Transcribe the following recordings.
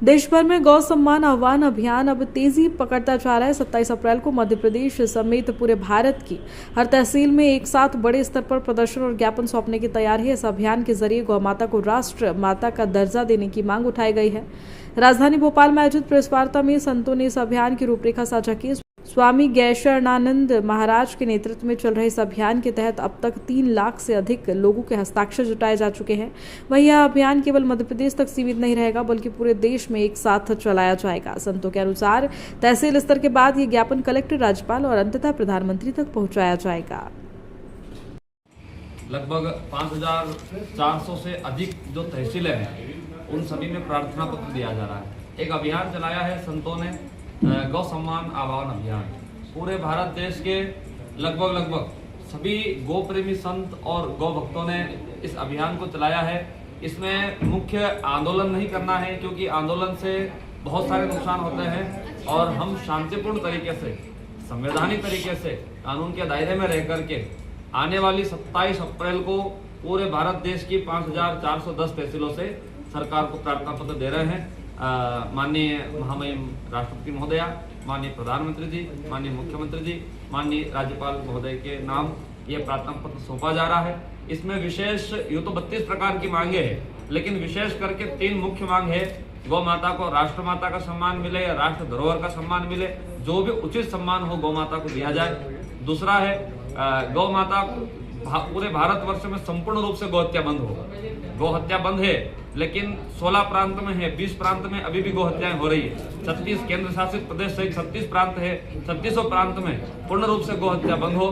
देश भर में गौ सम्मान आह्वान अभियान अब तेजी पकड़ता जा रहा है। 27 अप्रैल को मध्य प्रदेश समेत पूरे भारत की हर तहसील में एक साथ बड़े स्तर पर प्रदर्शन और ज्ञापन सौंपने की तैयारी है। इस अभियान के जरिए गौ माता को राष्ट्र माता का दर्जा देने की मांग उठाई गई है। राजधानी भोपाल में आयोजित प्रेस वार्ता में संतों ने इस अभियान की रूपरेखा साझा की। स्वामी गैशरणानंद महाराज के नेतृत्व में चल रहे इस अभियान के तहत अब तक 3 लाख से अधिक लोगों के हस्ताक्षर जुटाए जा चुके हैं। वहीं यह अभियान केवल मध्य प्रदेश तक सीमित नहीं रहेगा, बल्कि पूरे देश में एक साथ चलाया जाएगा। संतों के अनुसार तहसील स्तर के बाद ये ज्ञापन कलेक्टर, राज्यपाल और अंततः प्रधानमंत्री तक पहुंचाया जाएगा। लगभग 5400 से अधिक जो तहसीलें हैं उन सभी में प्रार्थना पत्र दिया जा रहा है। एक अभियान चलाया है संतों ने, गौ सम्मान आह्वान अभियान। पूरे भारत देश के लगभग सभी गौ प्रेमी संत और गौ भक्तों ने इस अभियान को चलाया है। इसमें मुख्य आंदोलन नहीं करना है, क्योंकि आंदोलन से बहुत सारे नुकसान होते हैं और हम शांतिपूर्ण तरीके से, संवैधानिक तरीके से, कानून के दायरे में रह करके आने वाली 27 अप्रैल को पूरे भारत देश की 5410 तहसीलों से सरकार को प्रार्थना पत्र दे रहे हैं। माननीय महामहिम राष्ट्रपति महोदया, माननीय प्रधानमंत्री जी, माननीय मुख्यमंत्री जी, माननीय राज्यपाल महोदय के नाम ये प्रार्थना पत्र सौंपा जा रहा है। इसमें विशेष यूँ तो 32 प्रकार की मांगे हैं, लेकिन विशेष करके 3 मुख्य मांग है। गौ माता को राष्ट्र माता का सम्मान मिले, राष्ट्र धरोहर का सम्मान मिले, जो भी उचित सम्मान हो गौ माता को दिया जाए। दूसरा है गौ माता पूरे भारतवर्ष में संपूर्ण रूप से गौ हत्या बंद हो। गौ हत्या बंद है, लेकिन 16 प्रांत में है, 20 प्रांत में अभी भी गौ हत्याएं हो रही है। 36 केंद्र शासित प्रदेश सहित 36 प्रांत है, 36 प्रांत में पूर्ण रूप से गौ हत्या बंद हो।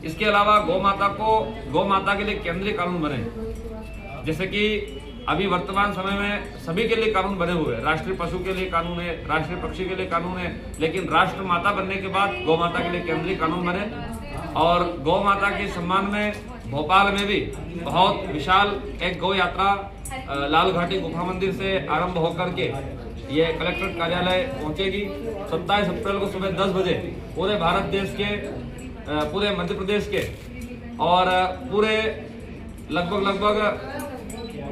इसके अलावा गौ माता के लिए केंद्रीय कानून बने, जैसे कि अभी वर्तमान समय में सभी के लिए कानून बने हुए हैं। राष्ट्रीय पशु के लिए कानून है, राष्ट्रीय पक्षी के लिए कानून है, लेकिन राष्ट्र माता बनने के बाद गौ माता के लिए केंद्रीय कानून बने। और गौ माता के सम्मान में भोपाल में भी बहुत विशाल एक गौ यात्रा लाल घाटी गुफा मंदिर से आरंभ होकर के ये कलेक्ट्रेट कार्यालय पहुंचेगी। 27 अप्रैल को सुबह 10 बजे पूरे भारत देश के, पूरे मध्य प्रदेश के और पूरे लगभग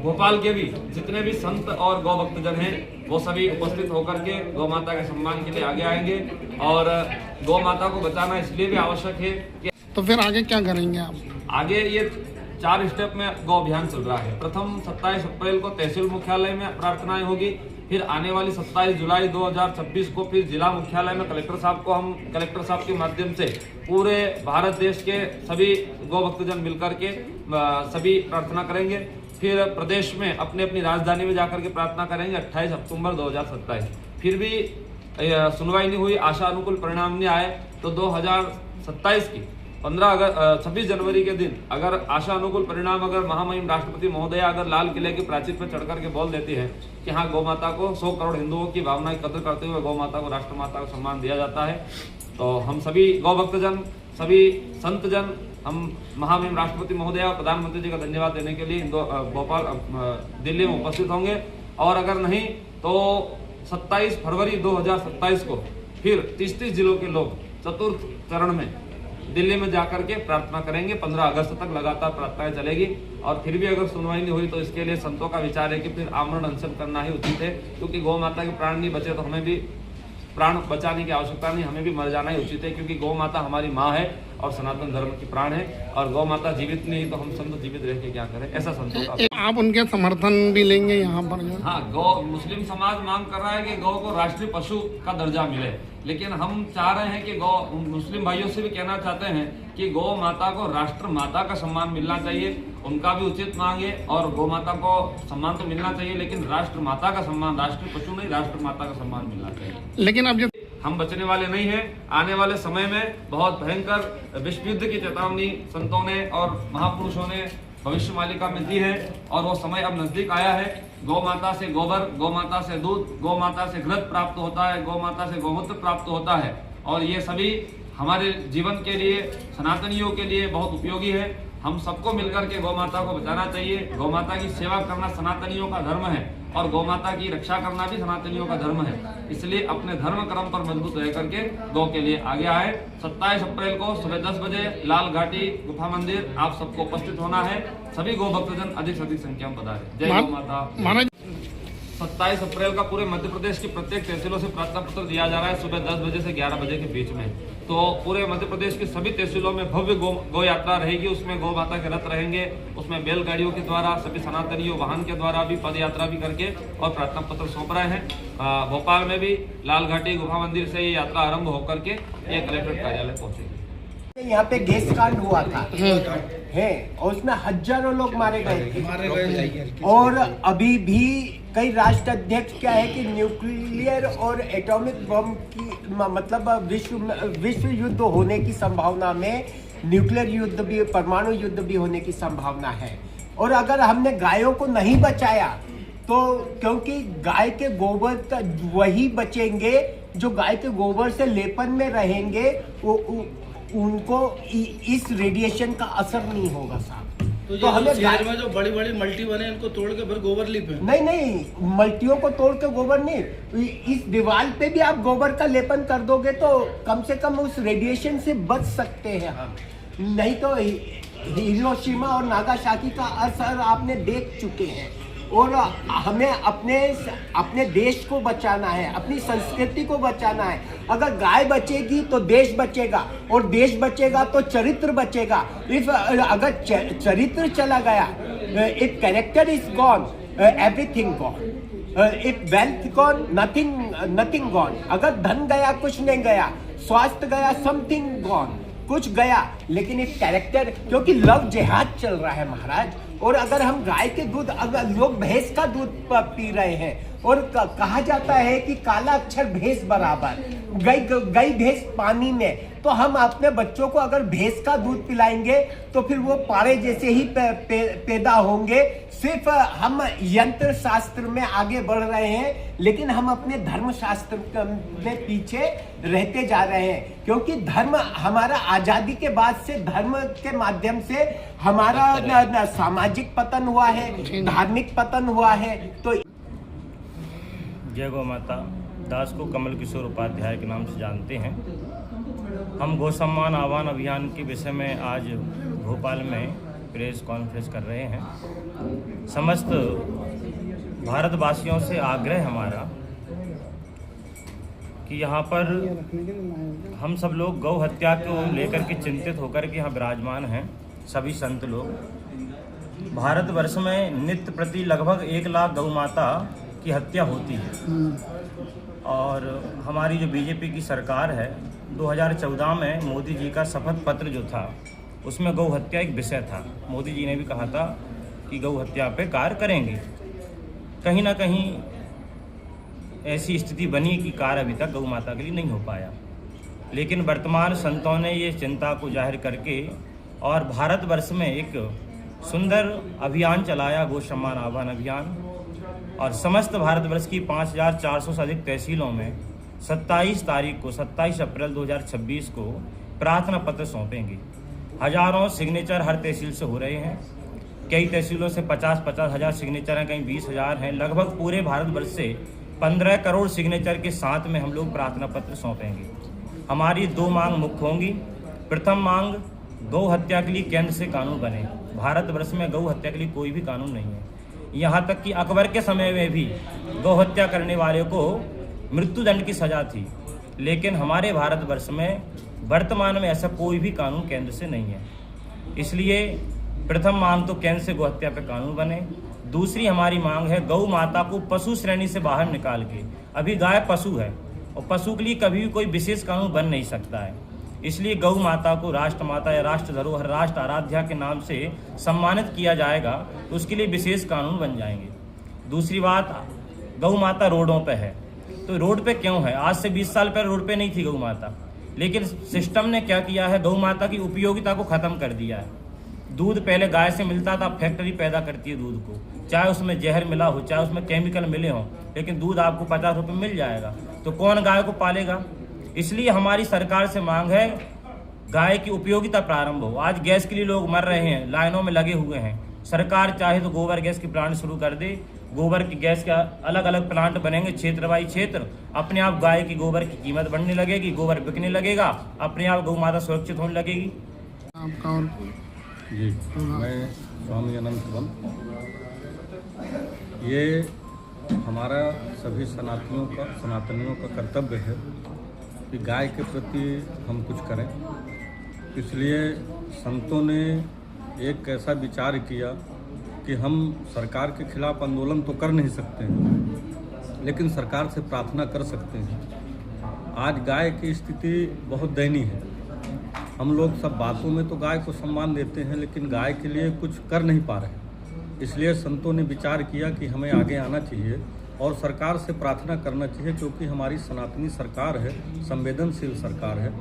भोपाल के भी जितने भी संत और गौ भक्तजन हैं वो सभी उपस्थित होकर के गौ माता के सम्मान के लिए आगे आएंगे। और गौ माता को बचाना इसलिए भी आवश्यक है कि तो फिर आगे क्या करेंगे आप? आगे ये 4 स्टेप में गौ अभियान चल रहा है। प्रथम 27 अप्रैल को तहसील मुख्यालय में प्रार्थनाएं होगी, फिर आने वाली 27 जुलाई 2026 को फिर जिला मुख्यालय में कलेक्टर साहब के माध्यम से पूरे भारत देश के सभी गौ भक्तजन मिलकर के सभी प्रार्थना करेंगे। फिर प्रदेश में अपनी अपनी राजधानी में जाकर के प्रार्थना करेंगे 28 अक्टूबर 2027। फिर भी सुनवाई नहीं हुई, आशा अनुकूल परिणाम नहीं आए, तो 2027 की 26 जनवरी के दिन अगर आशा अनुकूल परिणाम, अगर महामहिम राष्ट्रपति महोदय अगर लाल किले की प्राचीर पर चढ़ करके बोल देती है कि हाँ, गौ माता को 100 करोड़ हिंदुओं की भावना की कदर करते हुए गौ माता को राष्ट्र माता का सम्मान दिया जाता है, तो हम सभी गौ भक्तजन, सभी संतजन, हम महामहिम राष्ट्रपति महोदय और प्रधानमंत्री जी का धन्यवाद देने के लिए दिल्ली में उपस्थित होंगे। और अगर नहीं तो 27 फरवरी 2027 को फिर 30 जिलों के लोग चतुर्थ चरण में दिल्ली में जाकर के प्रार्थना करेंगे। 15 अगस्त तक लगातार प्रार्थनाएं चलेगी और फिर भी अगर सुनवाई नहीं हुई तो इसके लिए संतों का विचार है कि फिर आमरण अनशन करना ही उचित है, क्योंकि गौ माता के प्राण नहीं बचे तो हमें भी प्राण बचाने की आवश्यकता नहीं, हमें भी मर जाना ही उचित है, क्योंकि गौ माता हमारी माँ है और सनातन धर्म की प्राण है। और गौ माता जीवित नहीं तो हम संत जीवित रह के क्या करें, ऐसा संतों का। आप उनके समर्थन भी लेंगे यहाँ पर? हाँ, मुस्लिम समाज मांग कर रहा है कि गौ को राष्ट्रीय पशु का दर्जा मिले, लेकिन हम चाह रहे हैं कि मुस्लिम भाइयों से भी कहना चाहते हैं कि गौ माता को राष्ट्र माता का सम्मान मिलना चाहिए, उनका भी उचित मांग है। और गौ माता को सम्मान तो मिलना चाहिए, लेकिन राष्ट्र माता का सम्मान, राष्ट्रीय पशु नहीं, राष्ट्र माता का सम्मान मिलना चाहिए। लेकिन अब जब हम बचने वाले नहीं हैं, आने वाले समय में बहुत भयंकर विश्व युद्ध की चेतावनी संतों ने और महापुरुषों ने भविष्यवाणी में दी है और वो समय अब नजदीक आया है। गौ माता से गोबर, गौ माता से दूध, गौ माता से घृत प्राप्त होता है, गौ माता से गौमूत्र प्राप्त होता है, और ये सभी हमारे जीवन के लिए, सनातनियों के लिए बहुत उपयोगी है। हम सबको मिलकर के गौ माता को बचाना चाहिए। गौ माता की सेवा करना सनातनियों का धर्म है और गौ माता की रक्षा करना भी सनातनियों का धर्म है, इसलिए अपने धर्म कर्म पर मजबूत रह करके गौ के लिए आगे आए। 27 अप्रैल को सुबह 10 बजे लाल घाटी गुफा मंदिर आप सबको उपस्थित होना है। सभी गौ भक्तजन अधिक से अधिक संख्या में पधारें। जय गौ माता। 27 अप्रैल का पूरे मध्य प्रदेश की प्रत्येक तहसीलों से प्रार्थना पत्र दिया जा रहा है सुबह 10 बजे से 11 बजे के बीच में। तो पूरे मध्य प्रदेश की सभी तहसीलों में भव्य गौ यात्रा रहेगी। उसमें गौ माता के रथ रहेंगे, उसमें बैलगाड़ियों के द्वारा, सभी सनातनी वाहन के द्वारा भी पद यात्रा भी करके और प्रार्थना पत्र सौंप रहे हैं। भोपाल में भी लाल घाटी गुफा मंदिर से ये यात्रा आरंभ होकर के ये कलेक्ट्रेट कार्यालय पहुंचेगी। यहाँ पे गैस कांड हुआ था है और उसमें हजारों लोग मारे गए थे। और अभी भी कई राष्ट्र अध्यक्ष क्या है कि न्यूक्लियर और एटॉमिक बम की मतलब विश्व युद्ध होने की संभावना में न्यूक्लियर युद्ध भी, परमाणु युद्ध भी होने की संभावना है। और अगर हमने गायों को नहीं बचाया तो क्योंकि गाय के गोबर वही बचेंगे जो गाय के गोबर से लेपन में रहेंगे, उनको इस रेडिएशन का असर नहीं होगा साहब। तो हमें शहर में जो बड़ी बड़ी मल्टी बने इनको तोड़ के फिर गोबर लिपे? नहीं, मल्टियों को तोड़ के गोबर नहीं, इस दीवार पे भी आप गोबर का लेपन कर दोगे तो कम से कम उस रेडिएशन से बच सकते हैं हम। नहीं तो हिरोशिमा और नागासाकी का असर आपने देख चुके हैं। और हमें अपने देश को बचाना है, अपनी संस्कृति को बचाना है। अगर गाय बचेगी तो देश बचेगा, और देश बचेगा तो चरित्र बचेगा। अगर चरित्र चला गया, if character is gone, everything gone. If wealth gone, nothing gone. अगर धन गया, कुछ नहीं गया। स्वास्थ्य गया, समथिंग गॉन, कुछ गया। लेकिन इफ कैरेक्टर, क्योंकि लव जिहाद चल रहा है महाराज। और अगर हम गाय के दूध, अगर लोग भैंस का दूध पी रहे हैं और कहा जाता है कि काला अक्षर भैंस बराबर, गई भैंस पानी में, तो हम अपने बच्चों को अगर भैंस का दूध पिलाएंगे तो फिर वो पारे जैसे ही पैदा होंगे। सिर्फ हम यंत्र शास्त्र में आगे बढ़ रहे हैं, लेकिन हम अपने धर्म शास्त्र में पीछे रहते जा रहे हैं। क्योंकि धर्म हमारा आजादी के बाद से धर्म के माध्यम से हमारा सामाजिक पतन हुआ है, धार्मिक पतन हुआ है। तो जय गौ माता। दास को कमल किशोर उपाध्याय के नाम से जानते हैं। हम गौ सम्मान आह्वान अभियान के विषय में आज भोपाल में प्रेस कॉन्फ्रेंस कर रहे हैं। समस्त भारतवासियों से आग्रह हमारा कि यहाँ पर हम सब लोग गौ हत्या को लेकर के चिंतित होकर के यहाँ विराजमान हैं। सभी संत लोग, भारतवर्ष में नित्य प्रति लगभग 1 लाख गौ माता की हत्या होती है। और हमारी जो बीजेपी की सरकार है, 2014 में मोदी जी का शपथ पत्र जो था उसमें गौ हत्या एक विषय था। मोदी जी ने भी कहा था कि गौ हत्या पे कार्य करेंगे। कहीं ना कहीं ऐसी स्थिति बनी कि कार्य अभी तक गौ माता के लिए नहीं हो पाया। लेकिन वर्तमान संतों ने ये चिंता को जाहिर करके और भारतवर्ष में एक सुंदर अभियान चलाया, गौ सम्मान आह्वान अभियान। और समस्त भारतवर्ष की 5400 से अधिक तहसीलों में 27 तारीख को, 27 अप्रैल 2026 को प्रार्थना पत्र सौंपेंगे। हजारों सिग्नेचर हर तहसील से हो रहे हैं। कई तहसीलों से 50-50 हज़ार सिग्नेचर हैं, कहीं 20,000 हैं। लगभग पूरे भारतवर्ष से 15 करोड़ सिग्नेचर के साथ में हम लोग प्रार्थना पत्र सौंपेंगे। हमारी 2 मांग मुख्य होंगी। प्रथम मांग, गौ हत्या के लिए केंद्र से कानून बने। भारतवर्ष में गौ हत्या के लिए कोई भी कानून नहीं है। यहाँ तक कि अकबर के समय में भी गौ हत्या करने वाले को मृत्युदंड की सजा थी। लेकिन हमारे भारतवर्ष में वर्तमान में ऐसा कोई भी कानून केंद्र से नहीं है। इसलिए प्रथम मांग तो केंद्र से गौ हत्या पर कानून बने। दूसरी हमारी मांग है, गौ माता को पशु श्रेणी से बाहर निकाल के, अभी गाय पशु है और पशु के लिए कभी भी कोई विशेष कानून बन नहीं सकता है। इसलिए गौ माता को राष्ट्र माता या राष्ट्र धरोहर, राष्ट्र आराध्या के नाम से सम्मानित किया जाएगा, तो उसके लिए विशेष कानून बन जाएंगे। दूसरी बात, गौ माता रोडों पे है। तो रोड पे क्यों है? आज से 20 साल पहले रोड पे नहीं थी गौ माता, लेकिन सिस्टम ने क्या किया है, गौ माता की उपयोगिता को ख़त्म कर दिया है। दूध पहले गाय से मिलता था, फैक्ट्री पैदा करती है दूध को, चाहे उसमें जहर मिला हो, चाहे उसमें केमिकल मिले हों, लेकिन दूध आपको 50 रुपये मिल जाएगा। तो कौन गाय को पालेगा? इसलिए हमारी सरकार से मांग है, गाय की उपयोगिता प्रारंभ हो। आज गैस के लिए लोग मर रहे हैं, लाइनों में लगे हुए हैं। सरकार चाहे तो गोबर गैस की प्लांट शुरू कर दे। गोबर की गैस का अलग अलग प्लांट बनेंगे क्षेत्र बाई क्षेत्र। अपने आप गाय की गोबर की कीमत बढ़ने लगेगी, गोबर बिकने लगेगा, अपने आप गौ माता सुरक्षित होने लगेगी। आपका और जी, मैं स्वामी अनंत बम। ये हमारा सभी सनातनियों का कर्तव्य है कि गाय के प्रति हम कुछ करें। इसलिए संतों ने एक ऐसा विचार किया कि हम सरकार के खिलाफ आंदोलन तो कर नहीं सकते हैं, लेकिन सरकार से प्रार्थना कर सकते हैं। आज गाय की स्थिति बहुत दयनीय है। हम लोग सब बातों में तो गाय को सम्मान देते हैं, लेकिन गाय के लिए कुछ कर नहीं पा रहे। इसलिए संतों ने विचार किया कि हमें आगे आना चाहिए और सरकार से प्रार्थना करना चाहिए, क्योंकि हमारी सनातनी सरकार है, संवेदनशील सरकार है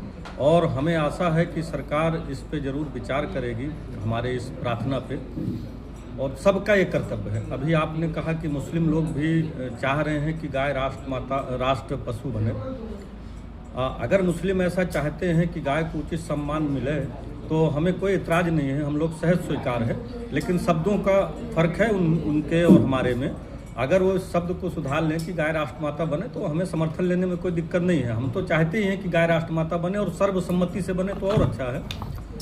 और हमें आशा है कि सरकार इस पे ज़रूर विचार करेगी, हमारे इस प्रार्थना पे। और सबका ये कर्तव्य है। अभी आपने कहा कि मुस्लिम लोग भी चाह रहे हैं कि गाय राष्ट्र पशु बने। अगर मुस्लिम ऐसा चाहते हैं कि गाय को उचित सम्मान मिले तो हमें कोई इतराज़ नहीं है, हम लोग सहज स्वीकार है। लेकिन शब्दों का फ़र्क है उनके और हमारे में। अगर वो इस शब्द को सुधार लें कि गाय राष्ट्रमाता बने तो हमें समर्थन लेने में कोई दिक्कत नहीं है। हम तो चाहते ही हैं कि गाय राष्ट्रमाता बने और सर्वसम्मति से बने तो और अच्छा है।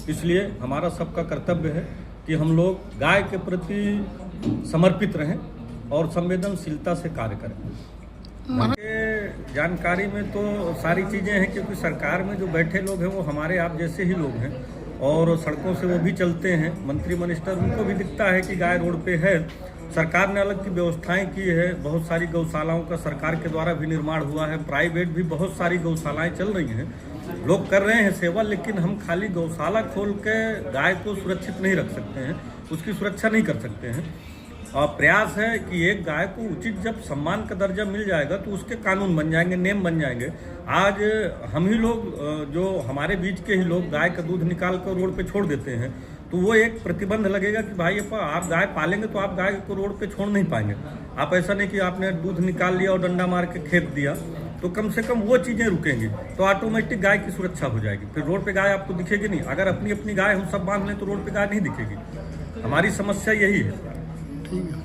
इसलिए हमारा सबका कर्तव्य है कि हम लोग गाय के प्रति समर्पित रहें और संवेदनशीलता से कार्य करें। जानकारी में तो सारी चीज़ें हैं, क्योंकि सरकार में जो बैठे लोग हैं वो हमारे आप जैसे ही लोग हैं और सड़कों से वो भी चलते हैं। मंत्री मिनिस्टर उनको भी दिखता है कि गाय रोड पे है। सरकार ने अलग की व्यवस्थाएं की है। बहुत सारी गौशालाओं का सरकार के द्वारा भी निर्माण हुआ है। प्राइवेट भी बहुत सारी गौशालाएं चल रही हैं, लोग कर रहे हैं सेवा। लेकिन हम खाली गौशाला खोल के गाय को सुरक्षित नहीं रख सकते हैं, उसकी सुरक्षा नहीं कर सकते हैं। और प्रयास है कि एक गाय को उचित जब सम्मान का दर्जा मिल जाएगा तो उसके कानून बन जाएंगे, नियम बन जाएंगे। आज हम ही लोग, जो हमारे बीच के ही लोग गाय का दूध निकाल कर रोड पे छोड़ देते हैं, तो वो एक प्रतिबंध लगेगा कि भाई आप गाय पालेंगे तो आप गाय को रोड पे छोड़ नहीं पाएंगे। आप ऐसा नहीं कि आपने दूध निकाल लिया और डंडा मार के खेत दिया, तो कम से कम वो चीज़ें रुकेंगी तो ऑटोमेटिक गाय की सुरक्षा हो जाएगी। फिर रोड पे गाय आपको दिखेगी नहीं। अगर अपनी अपनी गाय हम सब बांध लें तो रोड पे गाय नहीं दिखेगी। हमारी समस्या यही है। ठीक है।